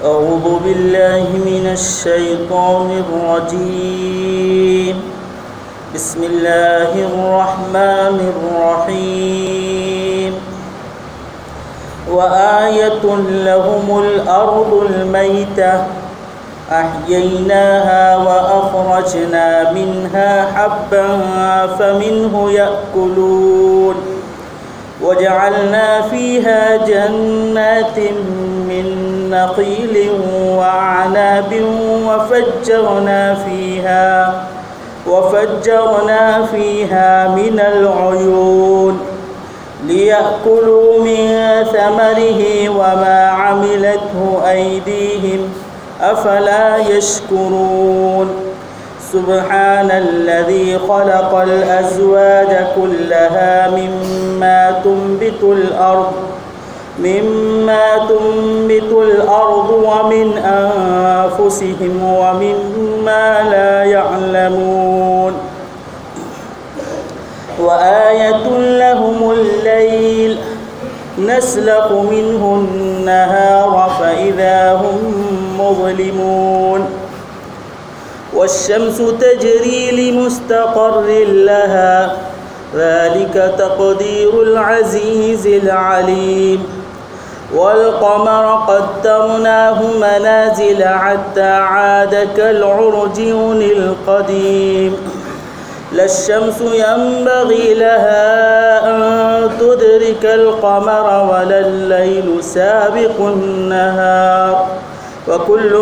أعوذ بالله من الشيطان الرجيم. بسم الله الرحمن الرحيم. وآية لهم الأرض الميتة أحييناها وأخرجنا منها حبا فمنه يأكلون وجعلنا فيها جنات من نخيل وأعناب وفجرنا فيها من العيون ليأكلوا من ثمره وما عملته أيديهم أفلا يشكرون. سبحان الذي خلق الأزواج كلها مما تنبت الأرض ومن أنفسهم ومما لا يعلمون. وآية لهم الليل نسلخ منه النهار فإذا هم مظلمون. والشمس تجري لمستقر لها ذلك تقدير العزيز العليم. والقمر قدرناه منازل حتى عاد كالعرجون القديم. لا الشمس ينبغي لها أن تدرك القمر ولا الليل سابق النهار وكل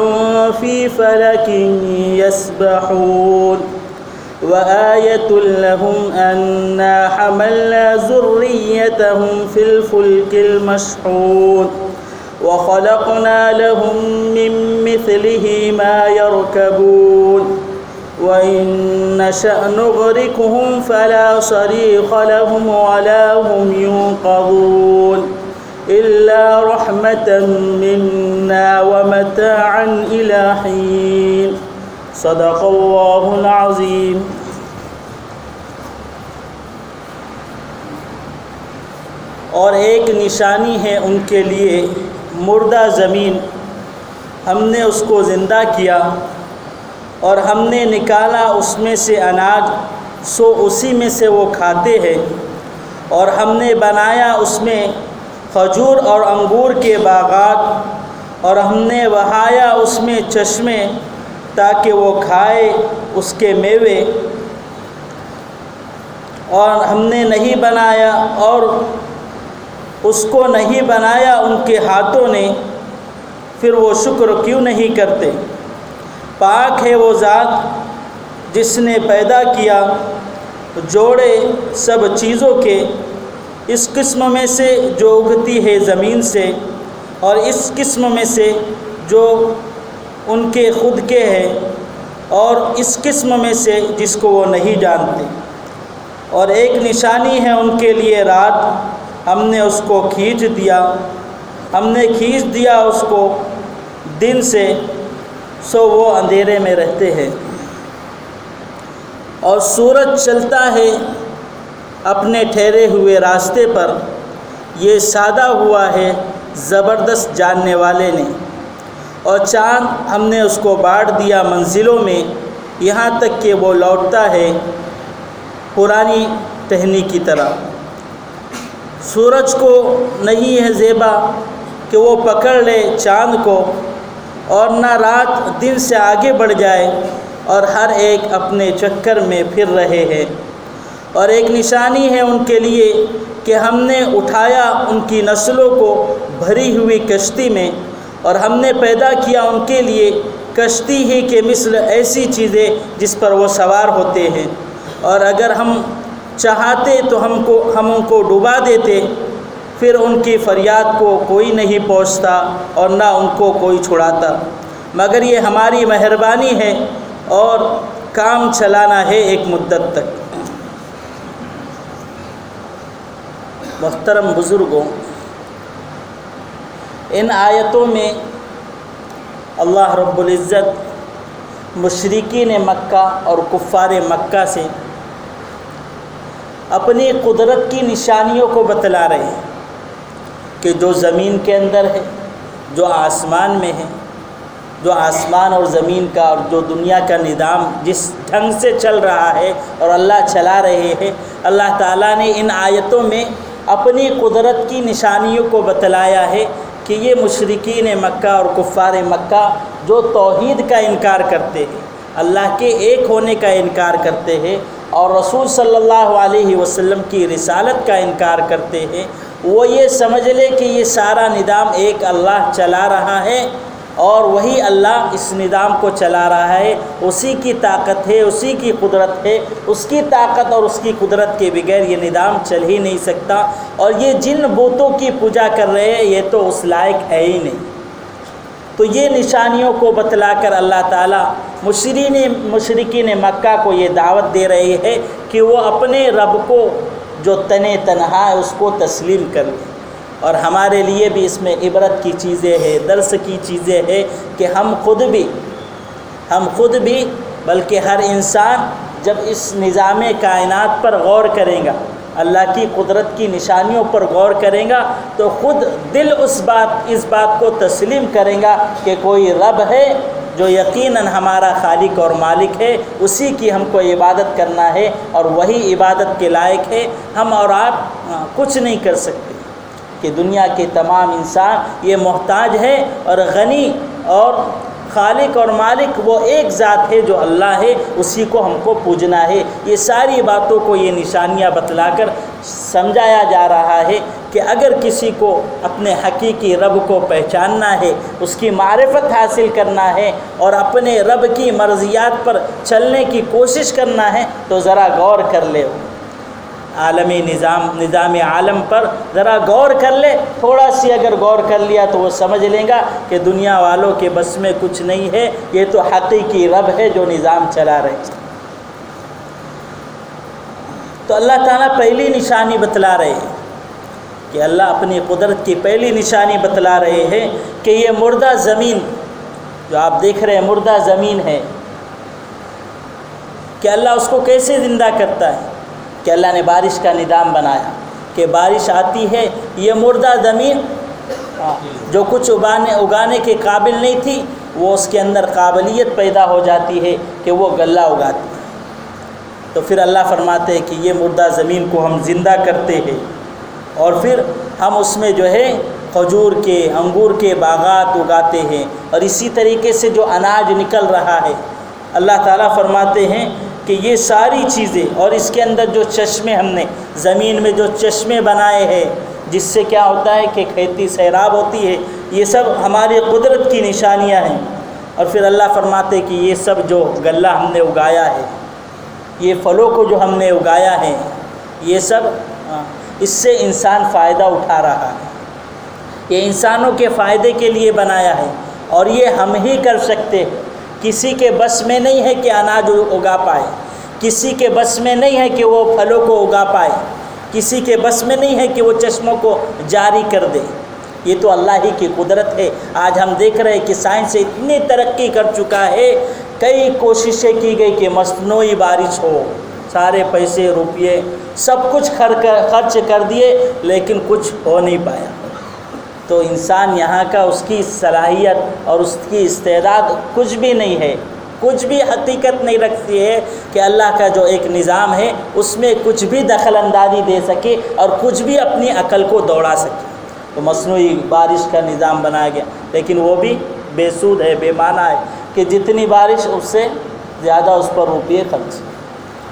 في فلك يسبحون. وآية لهم أنا حملنا ذريتهم في الفلك المشحون وخلقنا لهم من مثله ما يركبون وإن نشأ نغرقهم فلا صريخ لهم ولا هم ينقذون إلا رحمة منا ومتاعا إلى حين. صدق اللہ العظیم. اور ایک نشانی ہے ان کے لیے مردہ زمین، ہم نے اس کو زندہ کیا اور ہم نے نکالا اس میں سے اناج، سو اسی میں سے وہ کھاتے ہیں. اور ہم نے بنایا اس میں کھجور اور انگور کے باغات اور ہم نے بہایا اس میں چشمے تاکہ وہ کھائے اس کے میوے. اور ہم نے نہیں بنایا اور اس کو نہیں بنایا ان کے ہاتھوں نے، پھر وہ شکر کیوں نہیں کرتے. پاک ہے وہ ذات جس نے پیدا کیا جوڑے سب چیزوں کے، اس قسم میں سے جو اگتی ہے زمین سے اور اس قسم میں سے جو ان کے خود کے ہیں اور اس قسم میں سے جس کو وہ نہیں جانتے. اور ایک نشانی ہے ان کے لیے رات، ہم نے اس کو کھینچ دیا اس کو دن سے، سو وہ اندھیرے میں رہتے ہیں. اور سورج چلتا ہے اپنے ٹھہرے ہوئے راستے پر، یہ سادہ ہوا ہے زبردست جاننے والے نے. اور چاند ہم نے اس کو بانٹ دیا منزلوں میں، یہاں تک کہ وہ لوٹتا ہے پرانی ٹہنی کی طرح. سورج کو نہیں ہے زیبا کہ وہ پکڑ لے چاند کو، اور نہ رات دن سے آگے بڑھ جائے، اور ہر ایک اپنے چکر میں پھر رہے ہیں. اور ایک نشانی ہے ان کے لیے کہ ہم نے اٹھایا ان کی نسلوں کو بھری ہوئی کشتی میں، اور ہم نے پیدا کیا ان کے لیے کشتی ہی کے مثل ایسی چیزیں جس پر وہ سوار ہوتے ہیں. اور اگر ہم چاہتے تو ہم ان کو ڈبا دیتے، پھر ان کی فریاد کو کوئی نہیں پہنچتا اور نہ ان کو کوئی چھڑاتا، مگر یہ ہماری مہربانی ہے اور کام چلانا ہے ایک مدت تک. محترم بزرگوں، ان آیتوں میں اللہ رب العزت مشرکین مکہ اور کفار مکہ سے اپنی قدرت کی نشانیوں کو بتلا رہے ہیں کہ جو زمین کے اندر ہے، جو آسمان میں ہے، جو آسمان اور زمین کا اور جو دنیا کا نظام جس ڈھنگ سے چل رہا ہے اور اللہ چلا رہے ہیں، اللہ تعالیٰ نے ان آیتوں میں اپنی قدرت کی نشانیوں کو بتلایا ہے کہ یہ مشرکین مکہ اور کفار مکہ جو توحید کا انکار کرتے ہیں، اللہ کے ایک ہونے کا انکار کرتے ہیں اور رسول صلی اللہ علیہ وسلم کی رسالت کا انکار کرتے ہیں، وہ یہ سمجھ لے کہ یہ سارا نظام ایک اللہ چلا رہا ہے اور وہی اللہ اس نظام کو چلا رہا ہے، اسی کی طاقت ہے، اسی کی قدرت ہے، اس کی طاقت اور اس کی قدرت کے بغیر یہ نظام چل ہی نہیں سکتا، اور یہ جن بتوں کی پوجا کر رہے ہیں یہ تو اس لائق ہے ہی نہیں۔ تو یہ نشانیوں کو بتلا کر اللہ تعالیٰ مشرکین مکہ کو یہ دعوت دے رہے ہیں کہ وہ اپنے رب کو جو تنہا ہے اس کو تسلیم کر لیں، اور ہمارے لیے بھی اس میں عبرت کی چیزیں ہیں، درس کی چیزیں ہیں کہ ہم خود بھی بلکہ ہر انسان جب اس نظام کائنات پر غور کرے گا، اللہ کی قدرت کی نشانیوں پر غور کرے گا، تو خود دل اس بات کو تسلیم کرے گا کہ کوئی رب ہے جو یقیناً ہمارا خالق اور مالک ہے، اسی کی ہم کو عبادت کرنا ہے اور وہی عبادت کے لائق ہے، ہم اور آپ کچھ نہیں کر سکتے، کہ دنیا کے تمام انسان یہ محتاج ہے اور غنی اور خالق اور مالک وہ ایک ذات ہے جو اللہ ہے، اسی کو ہم کو پوجنا ہے۔ یہ ساری باتوں کو یہ نشانیاں بتلا کر سمجھایا جا رہا ہے کہ اگر کسی کو اپنے حقیقی رب کو پہچاننا ہے، اس کی معرفت حاصل کرنا ہے اور اپنے رب کی مرضیات پر چلنے کی کوشش کرنا ہے تو ذرا غور کر لے، عالمی نظام عالم پر ذرا غور کر لے، تھوڑا سی اگر غور کر لیا تو وہ سمجھ لیں گا کہ دنیا والوں کے بس میں کچھ نہیں ہے، یہ تو حقیقی رب ہے جو نظام چلا رہے ہیں۔ تو اللہ تعالیٰ پہلی نشانی بتلا رہے ہیں کہ اللہ اپنی قدرت کی پہلی نشانی بتلا رہے ہیں کہ یہ مردہ زمین جو آپ دیکھ رہے ہیں مردہ زمین ہے، کہ اللہ اس کو کیسے زندہ کرتا ہے، کہ اللہ نے بارش کا نظام بنایا کہ بارش آتی ہے، یہ مردہ زمین جو کچھ اگانے کے قابل نہیں تھی وہ اس کے اندر قابلیت پیدا ہو جاتی ہے کہ وہ غلہ اگاتی ہے۔ تو پھر اللہ فرماتے ہیں کہ یہ مردہ زمین کو ہم زندہ کرتے ہیں اور پھر ہم اس میں جو ہے کھجور کے انگور کے باغات اگاتے ہیں، اور اسی طریقے سے جو اناج نکل رہا ہے، اللہ تعالیٰ فرماتے ہیں کہ یہ ساری چیزیں، اور اس کے اندر جو چشمے ہم نے زمین میں جو چشمے بنائے ہیں جس سے کیا ہوتا ہے کہ کھیتی سیراب ہوتی ہے، یہ سب ہماری قدرت کی نشانیاں ہیں۔ اور پھر اللہ فرماتے کہ یہ سب جو غلہ ہم نے اگایا ہے، یہ پھلوں کو جو ہم نے اگایا ہے، یہ سب اس سے انسان فائدہ اٹھا رہا ہے، یہ انسانوں کے فائدے کے لیے بنایا ہے، اور یہ ہم ہی کر سکتے ہیں۔ کسی کے بس میں نہیں ہے کہ اناج اگا پائے، کسی کے بس میں نہیں ہے کہ وہ پھلوں کو اگا پائے، کسی کے بس میں نہیں ہے کہ وہ چشموں کو جاری کر دے، یہ تو اللہ ہی کی قدرت ہے۔ آج ہم دیکھ رہے ہیں کہ سائنس اتنی ترقی کر چکا ہے، کئی کوششیں کی گئی کہ مصنوعی بارش ہو، سارے پیسے روپیے سب کچھ خرچ کر دیے لیکن کچھ ہو نہیں پایا۔ تو انسان یہاں کا اس کی صلاحیت اور اس کی استعداد کچھ بھی نہیں ہے، کچھ بھی حقیقت نہیں رکھتی ہے کہ اللہ کا جو ایک نظام ہے اس میں کچھ بھی دخل اندازی دے سکے اور کچھ بھی اپنی عقل کو دوڑا سکے۔ تو مصنوعی بارش کا نظام بنایا گیا، لیکن وہ بھی بے سود ہے، بے معنی ہے، کہ جتنی بارش اس سے زیادہ اس پر روپیے خرچ،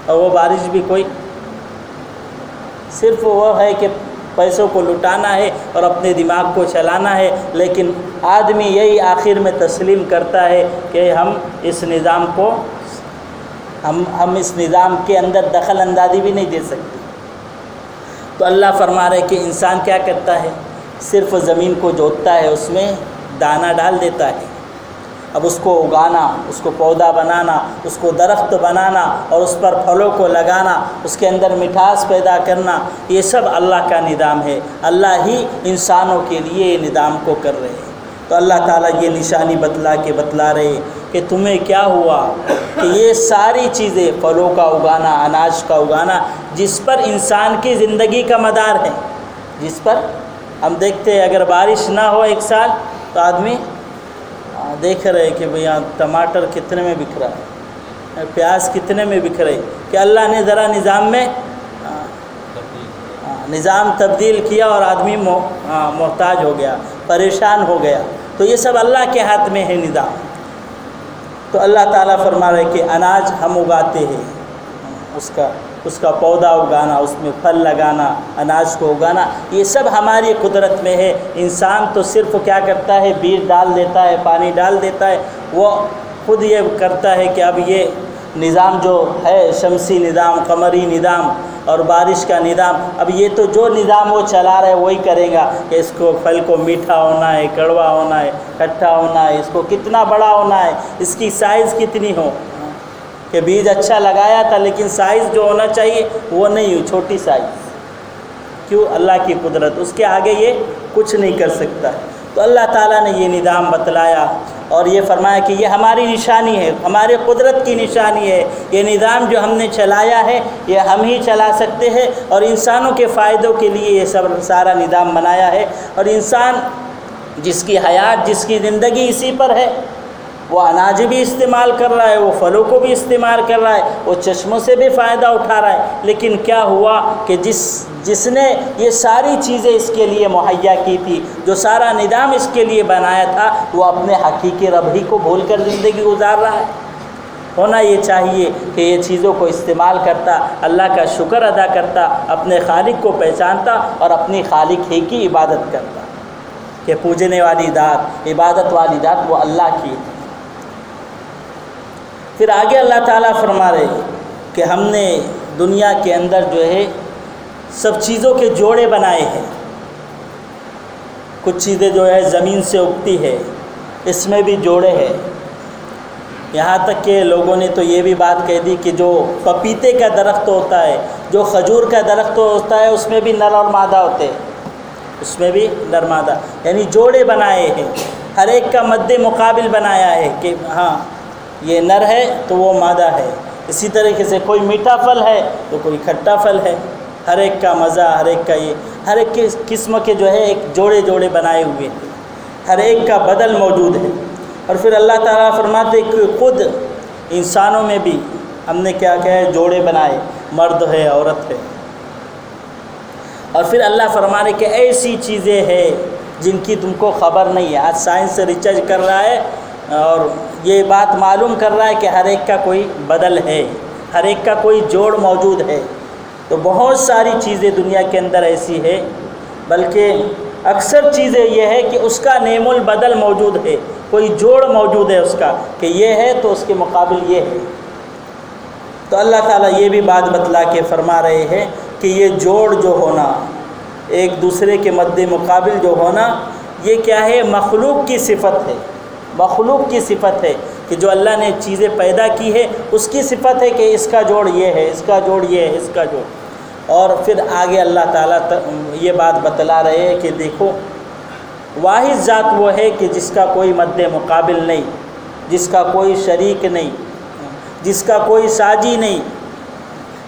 اور وہ بارش بھی کوئی صرف وہ ہے کہ پیسوں کو لٹانا ہے اور اپنے دماغ کو چلانا ہے، لیکن آدمی یہی آخر میں تسلیم کرتا ہے کہ ہم اس نظام کو ہم اس نظام کے اندر دخل اندازی بھی نہیں دے سکتے۔ تو اللہ فرما رہے کہ انسان کیا کرتا ہے، صرف زمین کو جوتتا ہے، اس میں دانہ ڈال دیتا ہے، اب اس کو اگانا، اس کو پودا بنانا، اس کو درخت بنانا اور اس پر پھلوں کو لگانا، اس کے اندر مٹھاس پیدا کرنا، یہ سب اللہ کا نظام ہے، اللہ ہی انسانوں کے لیے یہ نظام کو کر رہے ہیں۔ تو اللہ تعالیٰ یہ نشانی بتلا رہے کہ تمہیں کیا ہوا کہ یہ ساری چیزیں، پھلوں کا اگانا، اناج کا اگانا، جس پر انسان کی زندگی کا مدار ہے، جس پر ہم دیکھتے ہیں اگر بارش نہ ہو ایک سال تو آدمی دیکھ رہے کہ بھئی یہاں ٹماٹر کتنے میں بک رہا ہے، پیاز کتنے میں بک رہے، کہ اللہ نے ذرا نظام میں نظام تبدیل کیا اور آدمی محتاج ہو گیا، پریشان ہو گیا۔ تو یہ سب اللہ کے ہاتھ میں ہے نظام۔ تو اللہ تعالیٰ فرما رہے کہ اناج ہم اگاتے ہیں، اس کا پودا اگانا، اس میں پھل لگانا، اناج کو اگانا، یہ سب ہماری قدرت میں ہے۔ انسان تو صرف کیا کرتا ہے، بیج ڈال دیتا ہے، پانی ڈال دیتا ہے، وہ خود یہ کرتا ہے کہ اب یہ نظام جو ہے، شمسی نظام، قمری نظام اور بارش کا نظام، اب یہ تو جو نظام وہ چلا رہا ہے وہی کرے گا کہ اس کو پھل کو میٹھا ہونا ہے، کڑوا ہونا ہے، کھٹا ہونا ہے، اس کو کتنا بڑا ہونا ہے، اس کی سائز کتنی ہو، کہ بیج اچھا لگایا تھا لیکن سائز جو ہونا چاہیے وہ نہیں ہوئی، چھوٹی سائز۔ کیوں؟ اللہ کی قدرت، اس کے آگے یہ کچھ نہیں کر سکتا۔ تو اللہ تعالیٰ نے یہ نظام بتلایا اور یہ فرمایا کہ یہ ہماری نشانی ہے، ہمارے قدرت کی نشانی ہے۔ یہ نظام جو ہم نے چلایا ہے یہ ہم ہی چلا سکتے ہیں، اور انسانوں کے فائدوں کے لیے یہ سب سارا نظام بنایا ہے۔ اور انسان جس کی حیات، جس کی زندگی اسی پر ہے، وہ اناج بھی استعمال کر رہا ہے، وہ پھلوں کو بھی استعمال کر رہا ہے، وہ چشموں سے بھی فائدہ اٹھا رہا ہے۔ لیکن کیا ہوا کہ جس نے یہ ساری چیزیں اس کے لیے مہیا کی تھی، جو سارا نظام اس کے لیے بنایا تھا، وہ اپنے حقیقی رب ہی کو بھول کر زندگی گزار رہا ہے۔ ہونا یہ چاہیے کہ یہ چیزوں کو استعمال کرتا، اللہ کا شکر ادا کرتا، اپنے خالق کو پہچانتا اور اپنی خالق ہی کی عبادت کرتا، کہ پوجنے والی ذات، عبادت والی ذات وہ اللہ کی۔ پھر آگے اللہ تعالیٰ فرما رہے کہ ہم نے دنیا کے اندر جو ہے سب چیزوں کے جوڑے بنائے ہیں۔ کچھ چیزیں جو ہے زمین سے اگتی ہے، اس میں بھی جوڑے ہیں۔ یہاں تک کہ لوگوں نے تو یہ بھی بات کہہ دی کہ جو پپیتے کا درخت ہوتا ہے، جو کھجور کا درخت ہوتا ہے، اس میں بھی نر اور مادہ ہوتے ہیں، اس میں بھی نر مادہ، یعنی جوڑے بنائے ہیں، ہر ایک کا مد مقابل بنایا ہے کہ ہاں یہ نر ہے تو وہ مادہ ہے۔ اسی طریقے سے کوئی میٹھا پھل ہے تو کوئی کھٹا پھل ہے، ہر ایک کا مزہ، ہر ایک کا یہ، ہر ایک قسم کے جو ہے ایک جوڑے بنائے ہوئے ہیں، ہر ایک کا بدل موجود ہے۔ اور پھر اللہ تعالیٰ فرماتے کہ خود انسانوں میں بھی ہم نے کیا ہے، جوڑے بنائے، مرد ہے، عورت ہے۔ اور پھر اللہ فرمانے کہ ایسی چیزیں ہیں جن کی تم کو خبر نہیں ہے۔ آج سائنس ریسرچ کر رہا ہے اور یہ بات معلوم کر رہا ہے کہ ہر ایک کا کوئی بدل ہے، ہر ایک کا کوئی جوڑ موجود ہے۔ تو بہت ساری چیزیں دنیا کے اندر ایسی ہے، بلکہ اکثر چیزیں یہ ہے کہ اس کا نعم البدل موجود ہے، کوئی جوڑ موجود ہے اس کا، کہ یہ ہے تو اس کے مقابل یہ ہے۔ تو اللہ تعالیٰ یہ بھی بات بتلا کے فرما رہے ہیں کہ یہ جوڑ جو ہونا، ایک دوسرے کے مد مقابل جو ہونا، یہ کیا ہے، مخلوق کی صفت ہے، مخلوق کی صفت ہے کہ جو اللہ نے چیزیں پیدا کی ہے اس کی صفت ہے کہ اس کا جوڑ یہ ہے، اس کا جوڑ یہ ہے، اس کا جوڑ۔ اور پھر آگے اللہ تعالیٰ یہ بات بتلا رہے ہیں کہ دیکھو، واحد ذات وہ ہے کہ جس کا کوئی مد مقابل نہیں، جس کا کوئی شریک نہیں، جس کا کوئی ساجی نہیں،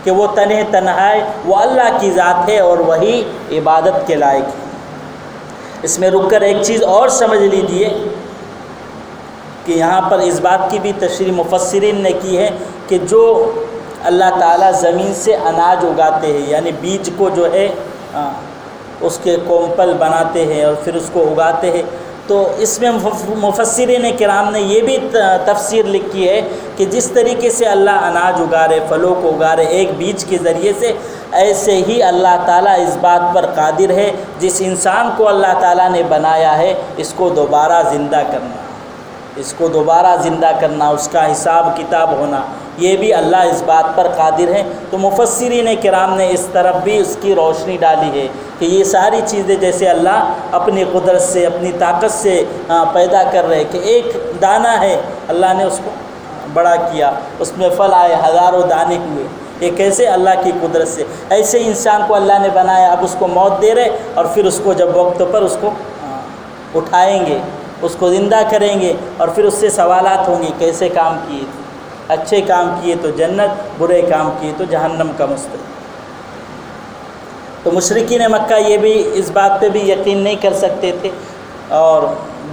کہ وہ تنہا ہے، وہ اللہ کی ذات ہے اور وہی عبادت کے لائق ہے۔ اس میں رک کر ایک چیز اور سمجھ لیجیے کہ یہاں پر اس بات کی بھی تشریح مفسرین نے کی ہے کہ جو اللہ تعالیٰ زمین سے اناج اگاتے ہیں، یعنی بیج کو جو ہے اس کے کومپل بناتے ہیں اور پھر اس کو اگاتے ہیں، تو اس میں مفسرین کرام نے یہ بھی تفسیر لکھی ہے کہ جس طریقے سے اللہ اناج اگا رہے، پھلوں کو اگا رہے ایک بیج کے ذریعے سے، ایسے ہی اللہ تعالیٰ اس بات پر قادر ہے جس انسان کو اللہ تعالیٰ نے بنایا ہے اس کو دوبارہ زندہ کرنا، اس کو دوبارہ زندہ کرنا، اس کا حساب کتاب ہونا، یہ بھی اللہ اس بات پر قادر ہے۔ تو مفسرین کرام نے اس طرف بھی اس کی روشنی ڈالی ہے کہ یہ ساری چیزیں جیسے اللہ اپنی قدرت سے، اپنی طاقت سے پیدا کر رہے، کہ ایک دانہ ہے اللہ نے اس کو بڑا کیا، اس میں پھل آئے، ہزاروں دانے ہوئے، یہ کیسے؟ اللہ کی قدرت سے۔ ایسے انسان کو اللہ نے بنایا، اب اس کو موت دے رہے اور پھر اس کو جب وقت پر اس کو اٹھائیں گے، اس کو زندہ کریں گے اور پھر اس سے سوالات ہوں گے، کیسے کام کیے، اچھے کام کیے تو جنت، برے کام کیے تو جہنم کا مستقبل۔ تو مشرکین مکہ یہ بھی اس بات پہ بھی یقین نہیں کر سکتے تھے، اور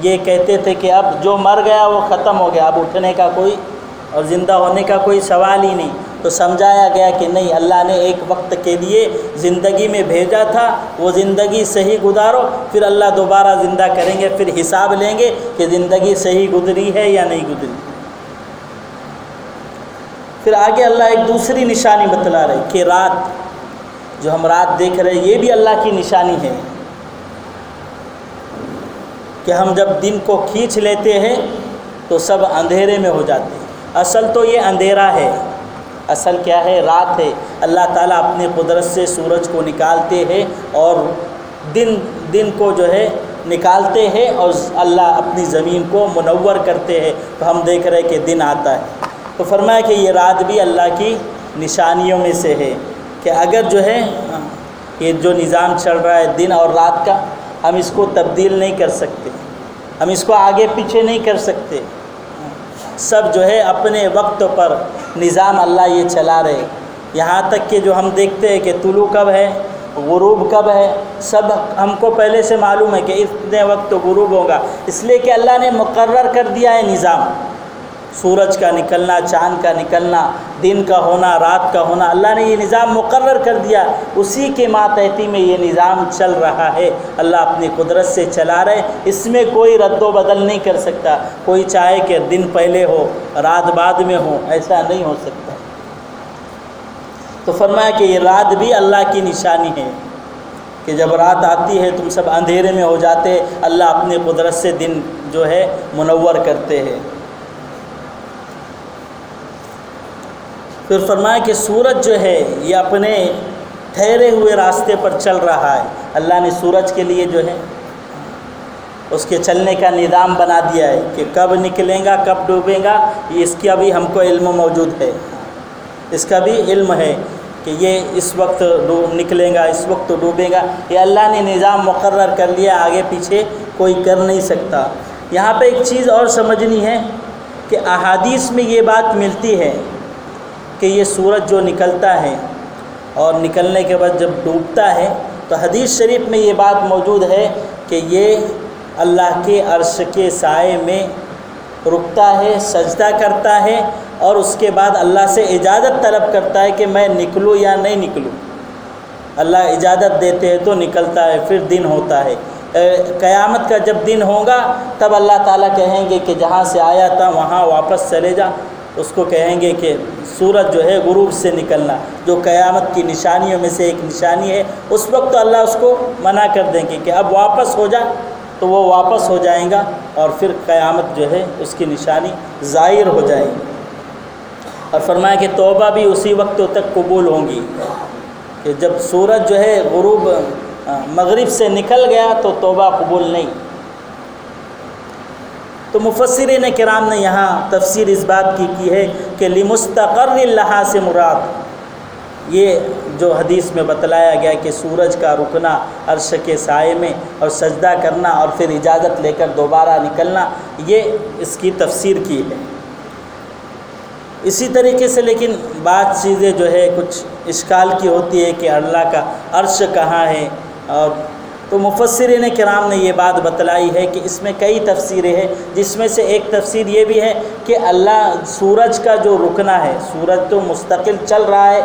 یہ کہتے تھے کہ اب جو مر گیا وہ ختم ہو گیا، اب اٹھنے کا کوئی اور زندہ ہونے کا کوئی سوال ہی نہیں۔ تو سمجھایا گیا کہ نہیں، اللہ نے ایک وقت کے لیے زندگی میں بھیجا تھا، وہ زندگی صحیح گزارو، پھر اللہ دوبارہ زندہ کریں گے، پھر حساب لیں گے کہ زندگی صحیح گزری ہے یا نہیں گزری۔ پھر آگے اللہ ایک دوسری نشانی بتلا رہے کہ رات، جو ہم رات دیکھ رہے ہیں، یہ بھی اللہ کی نشانی ہے کہ ہم جب دن کو کھینچ لیتے ہیں تو سب اندھیرے میں ہو جاتے ہیں۔ اصل تو یہ اندھیرا ہے، اصل کیا ہے؟ رات ہے۔ اللہ تعالیٰ اپنی قدرت سے سورج کو نکالتے ہیں اور دن کو جو ہے نکالتے ہیں، اور اللہ اپنی زمین کو منور کرتے ہیں، تو ہم دیکھ رہے ہیں کہ دن آتا ہے۔ تو فرمایا کہ یہ رات بھی اللہ کی نشانیوں میں سے ہے کہ اگر جو ہے یہ جو نظام چل رہا ہے دن اور رات کا، ہم اس کو تبدیل نہیں کر سکتے، ہم اس کو آگے پیچھے نہیں کر سکتے، سب جو ہے اپنے وقت پر نظام اللہ یہ چلا رہے۔ یہاں تک کہ جو ہم دیکھتے ہیں کہ طلوع کب ہے، غروب کب ہے، سب ہم کو پہلے سے معلوم ہے کہ اتنے وقت غروب ہوگا، اس لیے کہ اللہ نے مقرر کر دیا ہے نظام، سورج کا نکلنا، چاند کا نکلنا، دن کا ہونا، رات کا ہونا، اللہ نے یہ نظام مقرر کر دیا، اسی کے ماتحتی میں یہ نظام چل رہا ہے، اللہ اپنی قدرت سے چلا رہے، اس میں کوئی رد و بدل نہیں کر سکتا، کوئی چاہے کہ دن پہلے ہو رات بعد میں ہو، ایسا نہیں ہو سکتا۔ تو فرمایا کہ یہ رات بھی اللہ کی نشانی ہے کہ جب رات آتی ہے تم سب اندھیرے میں ہو جاتے، اللہ اپنی قدرت سے دن جو ہے منور کرتے ہیں۔ پھر فرمایا کہ سورج جو ہے یہ اپنے ٹھہرے ہوئے راستے پر چل رہا ہے، اللہ نے سورج کے لیے جو ہے اس کے چلنے کا نظام بنا دیا ہے کہ کب نکلے گا، کب ڈوبے گا، اس کا بھی ہم کو علم موجود ہے، اس کا بھی علم ہے کہ یہ اس وقت نکلے گا، اس وقت ڈوبے گا، یہ اللہ نے نظام مقرر کر لیا، آگے پیچھے کوئی کر نہیں سکتا۔ یہاں پہ ایک چیز اور سمجھنی ہے کہ احادیث میں یہ بات ملتی ہے کہ یہ سورج جو نکلتا ہے اور نکلنے کے بعد جب ڈوبتا ہے تو حدیث شریف میں یہ بات موجود ہے کہ یہ اللہ کے عرش کے سائے میں رکتا ہے، سجدہ کرتا ہے، اور اس کے بعد اللہ سے اجازت طلب کرتا ہے کہ میں نکلوں یا نہیں نکلوں۔ اللہ اجازت دیتے ہیں تو نکلتا ہے، پھر دن ہوتا ہے۔ قیامت کا جب دن ہوگا تب اللہ تعالیٰ کہیں گے کہ جہاں سے آیا تھا وہاں واپس چلے جا، اس کو کہیں گے کہ سورج جو ہے غروب سے نکلنا، جو قیامت کی نشانیوں میں سے ایک نشانی ہے، اس وقت تو اللہ اس کو منع کر دیں گے کہ اب واپس ہو جا، تو وہ واپس ہو جائیں گا، اور پھر قیامت جو ہے اس کی نشانی ظاہر ہو جائے گی۔ اور فرمایا کہ توبہ بھی اسی وقت تک قبول ہوں گی کہ جب سورج جو ہے غروب مغرب سے نکل گیا تو توبہ قبول نہیں۔ تو مفسرین کرام نے یہاں تفسیر اس بات کی ہے کہ لمستقر لہا سے مراد یہ جو حدیث میں بتلایا گیا کہ سورج کا رکنا عرش کے سائے میں اور سجدہ کرنا اور پھر اجازت لے کر دوبارہ نکلنا، یہ اس کی تفسیر کی ہے۔ اسی طریقے سے لیکن بعض چیزیں جو ہے کچھ اشکال کی ہوتی ہے کہ اللہ کا عرش کہاں ہے، اور تو مفسرین کرام نے یہ بات بتلائی ہے کہ اس میں کئی تفسیریں ہیں، جس میں سے ایک تفسیر یہ بھی ہے کہ اللہ سورج کا جو رکنا ہے، سورج تو مستقل چل رہا ہے،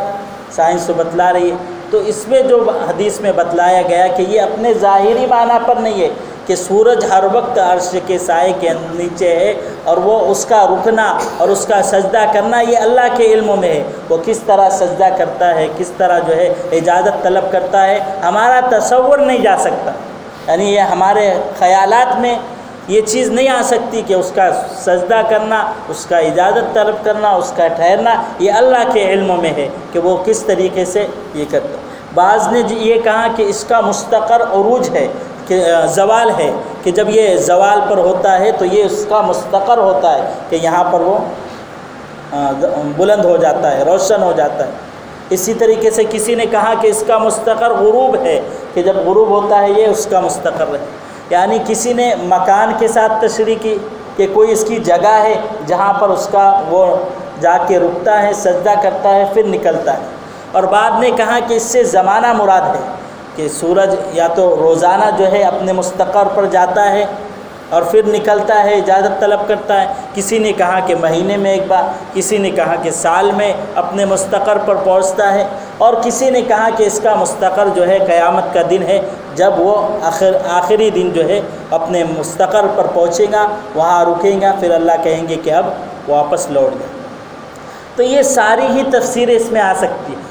سائنس تو بتلا رہی ہے، تو اس میں جو حدیث میں بتلایا گیا کہ یہ اپنے ظاہری معنی پر نہیں ہے کہ سورج ہر وقت عرش کے سائے کے نیچے ہے، اور وہ اس کا رکنا اور اس کا سجدہ کرنا یہ اللہ کے علم میں ہے، وہ کس طرح سجدہ کرتا ہے، کس طرح جو ہے اجازت طلب کرتا ہے، ہمارا تصور نہیں جا سکتا، یعنی یہ ہمارے خیالات میں یہ چیز نہیں آ سکتی کہ اس کا سجدہ کرنا، اس کا اجازت طلب کرنا، اس کا ٹھہرنا یہ اللہ کے علم میں ہے کہ وہ کس طریقے سے یہ کرتا ہے۔ بعض نے یہ کہا کہ اس کا مستقر عروج ہے کہ زوال ہے، کہ جب یہ زوال پر ہوتا ہے تو یہ اس کا مستقر ہوتا ہے کہ یہاں پر وہ بلند ہو جاتا ہے، روشن ہو جاتا ہے۔ اسی طریقے سے کسی نے کہا کہ اس کا مستقر غروب ہے کہ جب غروب ہوتا ہے یہ اس کا مستقر ہے، یعنی کسی نے مکان کے ساتھ تشریح کی کہ کوئی اس کی جگہ ہے جہاں پر اس کا وہ جا کے رکتا ہے، سجدہ کرتا ہے، پھر نکلتا ہے۔ اور بعد نے کہا کہ اس سے زمانہ مراد ہے کہ سورج یا تو روزانہ جو ہے اپنے مستقر پر جاتا ہے اور پھر نکلتا ہے، اجازت طلب کرتا ہے۔ کسی نے کہا کہ مہینے میں ایک بار، کسی نے کہا کہ سال میں اپنے مستقر پر پہنچتا ہے، اور کسی نے کہا کہ اس کا مستقر جو ہے قیامت کا دن ہے، جب وہ آخری دن جو ہے اپنے مستقر پر پہنچے گا، وہاں رکیں گا، پھر اللہ کہیں گے کہ اب واپس لوٹ جائے۔ تو یہ ساری ہی تفسیریں اس میں آ سکتی ہیں،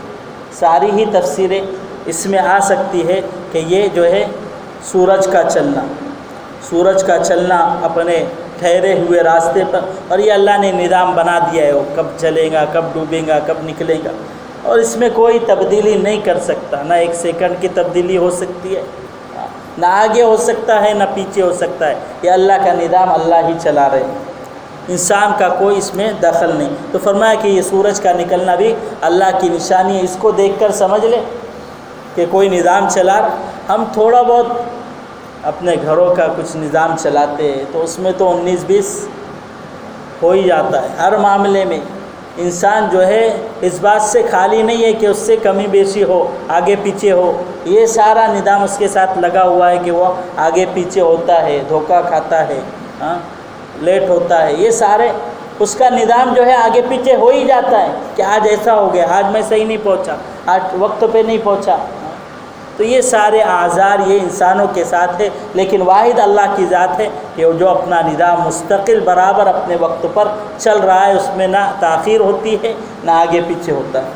ساری ہی تفسیریں اس میں آ سکتی ہے کہ یہ جو ہے سورج کا چلنا، سورج کا چلنا اپنے ٹھہرے ہوئے راستے پر، اور یہ اللہ نے نظام بنا دیا ہے، وہ کب چلے گا، کب ڈوبے گا، کب نکلے گا، اور اس میں کوئی تبدیلی نہیں کر سکتا، نہ ایک سیکنڈ کی تبدیلی ہو سکتی ہے، نہ آگے ہو سکتا ہے، نہ پیچھے ہو سکتا ہے۔ یہ اللہ کا نظام اللہ ہی چلا رہے ہیں، انسان کا کوئی اس میں دخل نہیں۔ تو فرمایا کہ یہ سورج کا نکلنا بھی اللہ کی نشانی ہے، اس کو دیکھ کر سمجھ لے کہ کوئی نظام چلا۔ ہم تھوڑا بہت اپنے گھروں کا کچھ نظام چلاتے ہیں تو اس میں تو 19-20 ہو ہی جاتا ہے۔ ہر معاملے میں انسان جو ہے اس بات سے خالی نہیں ہے کہ اس سے کمی بیشی ہو، آگے پیچھے ہو، یہ سارا نظام اس کے ساتھ لگا ہوا ہے کہ وہ آگے پیچھے ہوتا ہے، دھوکہ کھاتا ہے، لیٹ ہوتا ہے، یہ سارے اس کا نظام جو ہے آگے پیچھے ہو ہی جاتا ہے کہ آج ایسا ہو گیا، آج میں صحیح نہیں پہنچا، آج وقت پہ نہیں پہنچا۔ تو یہ سارے اعذار یہ انسانوں کے ساتھ ہے، لیکن واحد اللہ کی ذات ہے کہ جو اپنا نظام مستقل برابر اپنے وقت پر چل رہا ہے، اس میں نہ تاخیر ہوتی ہے نہ آگے پیچھے ہوتا ہے۔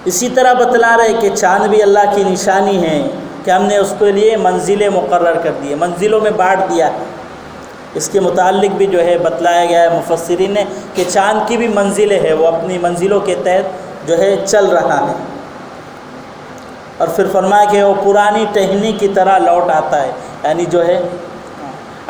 اسی طرح بتلا رہے کہ چاند بھی اللہ کی نشانی ہے کہ ہم نے اس کے لیے منزلیں مقرر کر دی ہے، منزلوں میں بانٹ دیا ہے۔ اس کے متعلق بھی جو ہے بتلایا گیا ہے مفسرین نے کہ چاند کی بھی منزلیں ہیں، وہ اپنی منزلوں کے تحت جو ہے چل رہا ہے، اور پھر فرمایا کہ وہ پرانی ٹہنی کی طرح لوٹ آتا ہے، یعنی جو ہے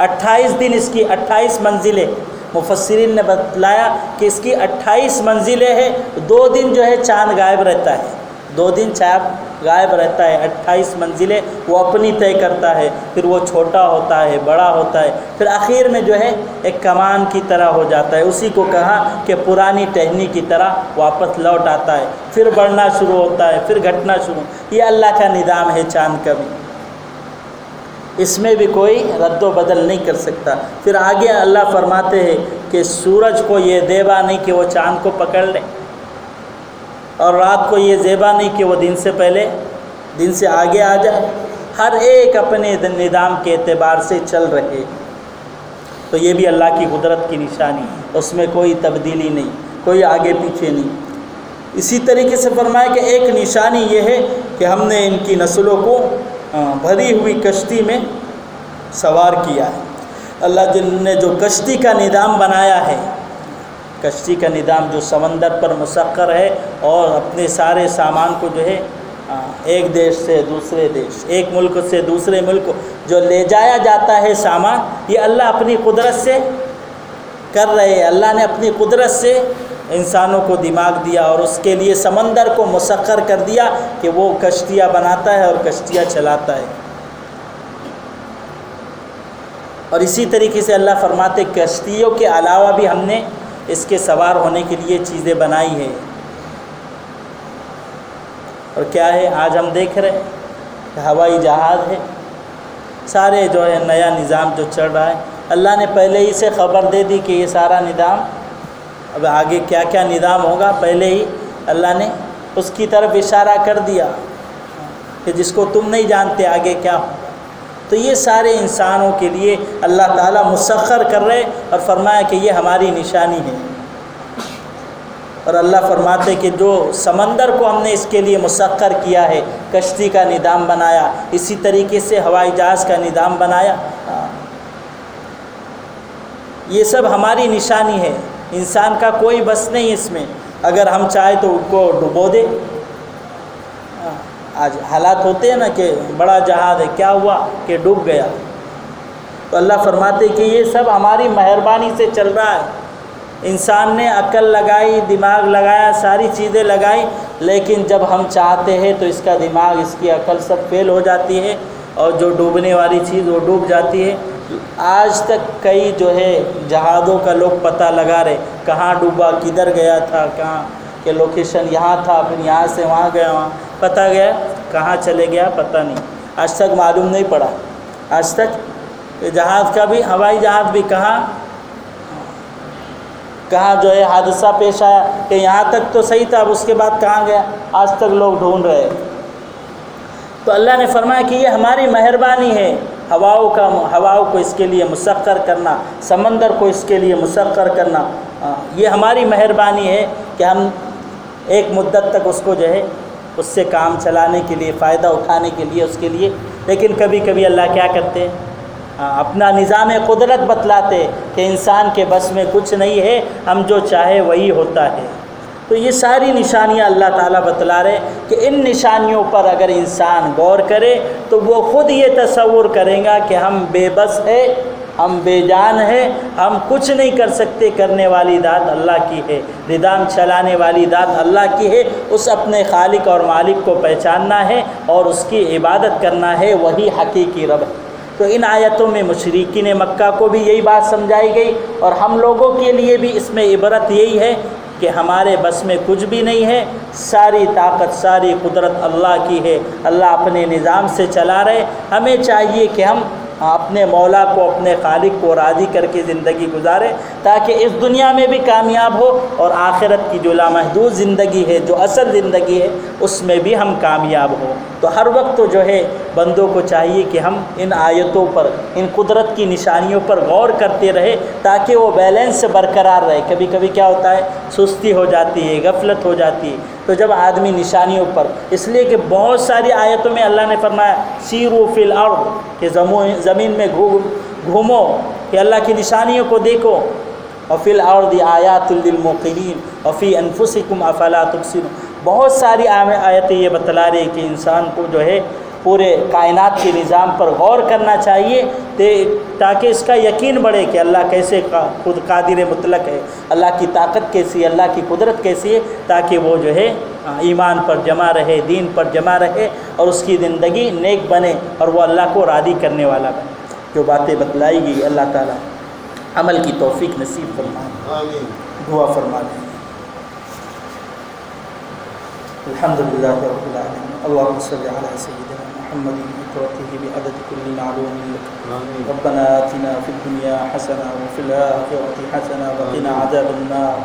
28 دن اس کی 28 منزلیں، مفسرین نے بتلایا کہ اس کی 28 منزلیں ہیں، 2 دن جو ہے چاند غائب رہتا ہے، 2 دن چاند غائب رہتا ہے، 28 منزلیں وہ اپنی طے کرتا ہے، پھر وہ چھوٹا ہوتا ہے، بڑا ہوتا ہے، پھر آخر میں جو ہے ایک کمان کی طرح ہو جاتا ہے۔ اسی کو کہا کہ پرانی ٹہنی کی طرح واپس لوٹ آتا ہے، پھر بڑھنا شروع ہوتا ہے، پھر گھٹنا شروع۔ یہ اللہ کا نظام ہے چاند کا بھی، اس میں بھی کوئی رد و بدل نہیں کر سکتا۔ پھر آگے اللہ فرماتے ہیں کہ سورج کو یہ دیبا نہیں کہ وہ چاند کو پکڑ لے، اور رات کو یہ زیبا نہیں کہ وہ دن سے پہلے دن سے آگے آ جائے، ہر ایک اپنے نظام کے اعتبار سے چل رہے۔ تو یہ بھی اللہ کی قدرت کی نشانی، اس میں کوئی تبدیلی نہیں، کوئی آگے پیچھے نہیں۔ اسی طریقے سے فرمایا کہ ایک نشانی یہ ہے کہ ہم نے ان کی نسلوں کو بھری ہوئی کشتی میں سوار کیا ہے۔ اللہ جل نے جو کشتی کا نظام بنایا ہے، کشتی کا نظام جو سمندر پر مسخر ہے، اور اپنے سارے سامان کو جو ہے ایک دیش سے دوسرے دیش، ایک ملک سے دوسرے ملک جو لے جایا جاتا ہے سامان، یہ اللہ اپنی قدرت سے کر رہے ہیں۔ اللہ نے اپنی قدرت سے انسانوں کو دماغ دیا اور اس کے لیے سمندر کو مسخر کر دیا کہ وہ کشتیاں بناتا ہے اور کشتیاں چلاتا ہے۔ اور اسی طریقے سے اللہ فرماتے کشتیوں کے علاوہ بھی ہم نے اس کے سوار ہونے کے لیے چیزیں بنائی ہیں۔ اور کیا ہے، آج ہم دیکھ رہے ہیں کہ ہوائی جہاز ہے، سارے جو ہے نیا نظام جو چل رہا ہے، اللہ نے پہلے ہی سے خبر دے دی کہ یہ سارا نظام اب آگے کیا کیا نظام ہوگا، پہلے ہی اللہ نے اس کی طرف اشارہ کر دیا کہ جس کو تم نہیں جانتے آگے کیا ہوگا۔ تو یہ سارے انسانوں کے لیے اللہ تعالیٰ مسخر کر رہے، اور فرمایا کہ یہ ہماری نشانی ہے۔ اور اللہ فرماتے کہ جو سمندر کو ہم نے اس کے لیے مسخر کیا ہے، کشتی کا نظام بنایا، اسی طریقے سے ہوائی جہاز کا نظام بنایا، یہ سب ہماری نشانی ہے۔ انسان کا کوئی بس نہیں اس میں، اگر ہم چاہیں تو ان کو ڈبو دے۔ آج حالات ہوتے ہیں نا کہ بڑا جہاز ہے، کیا ہوا کہ ڈوب گیا، تو اللہ فرماتے کہ یہ سب ہماری مہربانی سے چل رہا ہے۔ انسان نے عقل لگائی، دماغ لگایا، ساری چیزیں لگائی، لیکن جب ہم چاہتے ہیں تو اس کا دماغ، اس کی عقل سب فیل ہو جاتی ہے، اور جو ڈوبنے والی چیز وہ ڈوب جاتی ہے۔ آج تک کئی جو ہے جہازوں کا لوگ پتہ لگا رہے، کہاں ڈوبا، کدھر گیا تھا، کہاں کہ لوکیشن یہاں تھا، پھر یہاں سے وہاں گیا، وہاں پتہ گیا، کہاں چلے گیا پتہ نہیں، آج تک معلوم نہیں پڑا، آج تک جہاز کا بھی، ہوائی جہاز بھی کہاں جو ہے حادثہ پیش آیا کہ یہاں تک تو صحیح تھا، اب اس کے بعد کہاں گیا، آج تک لوگ ڈھونڈ رہے۔ تو اللہ نے فرمایا کہ یہ ہماری مہربانی ہے، ہواؤں کو اس کے لیے مسخر کرنا، سمندر کو اس کے لیے مسخر کرنا، یہ ہماری مہربانی ہے کہ ہم ایک مدت تک اس کو جو ہے اس سے کام چلانے کے لیے، فائدہ اٹھانے کے لیے اس کے لیے، لیکن کبھی کبھی اللہ کیا کرتے ہیں، اپنا نظام قدرت بتلاتے کہ انسان کے بس میں کچھ نہیں ہے، ہم جو چاہے وہی ہوتا ہے۔ تو یہ ساری نشانیاں اللہ تعالیٰ بتلا رہے کہ ان نشانیوں پر اگر انسان غور کرے تو وہ خود یہ تصور کرے گا کہ ہم بے بس ہے، ہم بے جان ہیں، ہم کچھ نہیں کر سکتے، کرنے والی ذات اللہ کی ہے، نظام چلانے والی ذات اللہ کی ہے۔ اس اپنے خالق اور مالک کو پہچاننا ہے اور اس کی عبادت کرنا ہے، وہی حقیقی رب ہے۔ تو ان آیتوں میں مشرکین مکہ کو بھی یہی بات سمجھائی گئی، اور ہم لوگوں کے لیے بھی اس میں عبرت یہی ہے کہ ہمارے بس میں کچھ بھی نہیں ہے، ساری طاقت ساری قدرت اللہ کی ہے، اللہ اپنے نظام سے چلا رہے۔ ہمیں چاہیے کہ ہم اپنے مولا کو، اپنے خالق کو راضی کر کے زندگی گزارے، تاکہ اس دنیا میں بھی کامیاب ہو اور آخرت کی جو لامحدود زندگی ہے، جو اصل زندگی ہے، اس میں بھی ہم کامیاب ہوں۔ تو ہر وقت جو ہے بندوں کو چاہیے کہ ہم ان آیتوں پر، ان قدرت کی نشانیوں پر غور کرتے رہے، تاکہ وہ بیلنس برقرار رہے۔ کبھی کبھی کیا ہوتا ہے، سستی ہو جاتی ہے، غفلت ہو جاتی ہے۔ تو جب آدمی نشانیوں پر، اس لیے کہ بہت ساری آیتوں میں اللہ نے فرمایا سیروا فی الارض، کہ زمین میں گھومو، کہ اللہ کی نشانیوں کو دیکھو، وفی الارض آیات للموقنین وفی انفسکم افلا تبصرون۔ بہت ساری آیتیں یہ بتلا رہی کہ انسان کو جو ہے پورے کائنات کے نظام پر غور کرنا چاہیے، تاکہ اس کا یقین بڑھے کہ اللہ کیسے خود قادر مطلق ہے، اللہ کی طاقت کیسی ہے، اللہ کی قدرت کیسی ہے، تاکہ وہ جو ہے ایمان پر جمع رہے، دین پر جمع رہے، اور اس کی زندگی نیک بنے اور وہ اللہ کو راضی کرنے والا بنے۔ جو باتیں بتلائی گئی اللہ تعالیٰ عمل کی توفیق نصیب فرمائے، آمین۔ دعا فرما دیں۔ الحمدللہ رب العالمین، اللہم صلی علی سیدنا محمد وقوته بعدد كل معلوم لك، ربنا آتنا في الدنيا حسنة وفي الآخرة حسنة وقنا عذاب النار،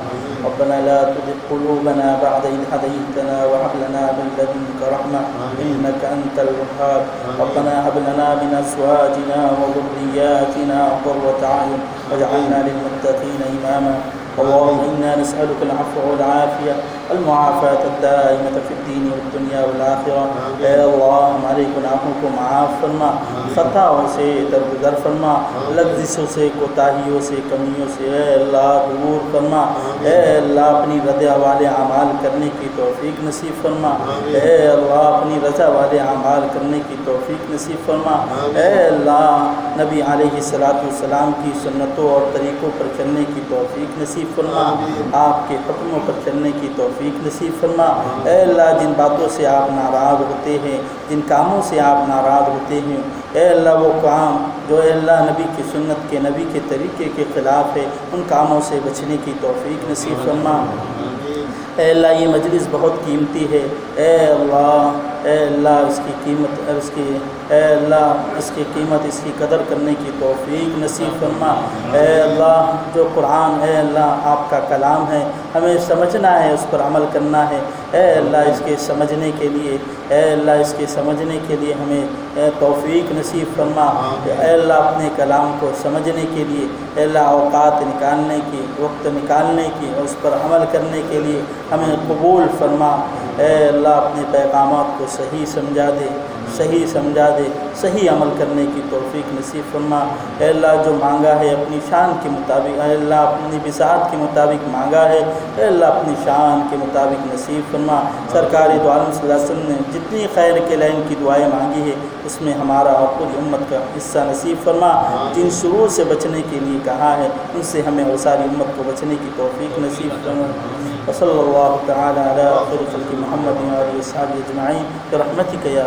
ربنا لا تزغ قلوبنا بعد إذ هديتنا وهب لنا من لدنك رحمة إنك أنت الوهاب، ربنا هب لنا من أزواجنا وذرياتنا قرة أعين واجعلنا للمتقين إماما، اللهم إنا نسألك العفو والعافية المعافاة الدائمة في الدين والدنيا والآخرة۔ اے اللہ ہمارے گناہوں کو معاف فرما، خطاؤں سے درگزر فرما، لغزشوں سے، کوتاہیوں سے، کمیوں سے اے اللہ دور فرما۔ اے اللہ اپنی رضا والے اعمال کرنے کی توفیق نصیب فرما، اے اللہ اپنی رضا والے اعمال کرنے کی توفیق نصیب فرما۔ اے اللہ نبی علیہ السلام کی سنتوں اور طریقوں پر چلنے کی توفیق نصیب فرما، آپ کے حکموں پر چلنے کی توفیق نصیب فرما۔ اے اللہ جن باتوں سے آپ ناراض ہوتے ہیں، جن کاموں سے آپ ناراض ہوتے ہیں، اے اللہ وہ کام جو اے اللہ نبی کی سنت کے، نبی کے طریقے کے خلاف ہے، ان کاموں سے بچنے کی توفیق نصیب فرما۔ اے اللہ یہ مجلس بہت قیمتی ہے، اے اللہ اس کی قیمت، اے اللہ اس کی قیمت، اس کی قدر کرنے کی توفیق نصیب فرما۔ اے اللہ جو قرآن اے اللہ آپ کا کلام ہے، ہمیں سمجھنا ہے، اس پر عمل کرنا ہے۔ اے اللہ اس کے سمجھنے کے لیے، اے اللہ اس کے سمجھنے کے لیے ہمیں توفیق نصیب فرما۔ اے اللہ اپنے کلام کو سمجھنے کے لیے اے اللہ اوقات نکالنے کی، وقت نکالنے کی، اور اس پر عمل کرنے کے لیے ہمیں قبول فرما۔ اے اللہ اپنے پیغامات کو صحیح سمجھا دے، صحیح عمل کرنے کی توفیق نصیب فرما۔ اے اللہ جو مانگا ہے اپنی شان کے مطابق، اے اللہ اپنی بساط کے مطابق مانگا ہے، اے اللہ اپنی شان کے مطابق نصیب فرما۔ سرکار دو عالم صلی اللہ علیہ وسلم نے جتنی خیر کے لائن کی دعائیں مانگی ہے، اس میں ہمارا اور پوری امت کا حصہ نصیب فرما۔ جن شرور سے بچنے کے لیے کہا ہے، ان سے ہمیں اور ساری امت کو بچنے کی توفیق نصیب فرما۔ وصلی اللہ تعالی علی خیر خلق محمد و آلہ و صحبہ اجمعین برحمتک یا